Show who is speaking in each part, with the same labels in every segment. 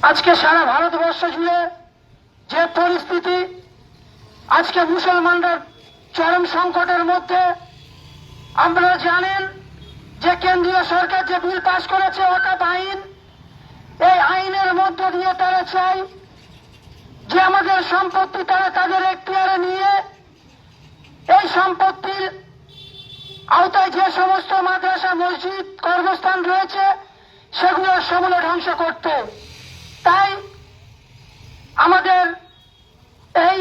Speaker 1: আজকে সারা ভারতবর্ষ জুড়ে যে পরিস্থিতি, আজকে মুসলমানরা চরম সংকটের মধ্যে। আপনারা জানেন যে কেন্দ্রীয় সরকার যে বিল পাশ করেছে ওয়াকফ আইন, এই আইনের মধ্য দিয়ে তারা চায় যে আমাদের সম্পত্তি তারা তাদের এখতিয়ারে নিয়ে এই সম্পত্তির আওতায় যে সমস্ত মাদ্রাসা, মসজিদ, কর্মস্থান রয়েছে সেগুলো সমূলে ধ্বংস করতে। তাই আমাদের এই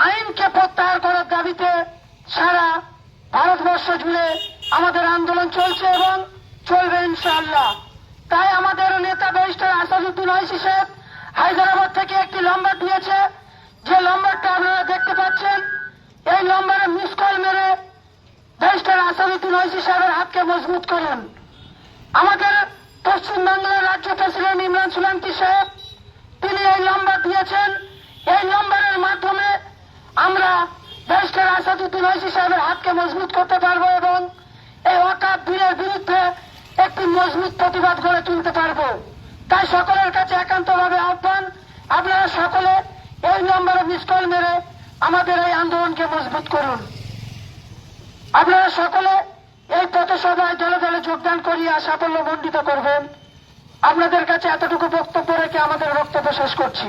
Speaker 1: আইনকে প্রত্যাহার করার দাবিতে সারা ভারতবর্ষ জুড়ে আমাদের আন্দোলন চলছে এবং চলবে ইনশাআল্লাহ। তাই আমাদের নেতা ব্যারিস্টার আসাদুদ্দিন ওয়াইসি সাহেব হায়দ্রাবাদ থেকে একটি নম্বর দিয়েছে, যে নম্বরটা আপনারা দেখতে পাচ্ছেন। এই নম্বরে মিস কল মেরে ব্যারিস্টার আসাদুদ্দিন ওয়াইসি সাহেবের হাতকে মজবুত করুন। আমাদের পশ্চিমবাংলার রাজ্য প্রেসিডেন্ট ইমরান সুলাইমান সাহেব তিনি এই নম্বর দিয়েছেন। এই নম্বরের মাধ্যমে আমরা ব্যারিস্টার আসাদুদ্দিন ওয়াইসি সাহেবের হাতকে মজবুত করতে পারবো এবং এই ওয়াকফ বিলের বিরুদ্ধে একটি মজবুত প্রতিবাদ গড়ে তুলতে পারবো। তাই সকলের কাছে একান্তভাবে আহ্বান, আপনারা সকলে এই নম্বরে মিস কল মেরে আমাদের এই আন্দোলনকে মজবুত করুন। আপনারা সকলে এই পথসভায় দলে দলে যোগদান করিয়া সাফল্য মণ্ডিত করবেন। আপনাদের কাছে এতটুকু বক্তব্য রেখে আমাদের বক্তব্য শেষ করছি।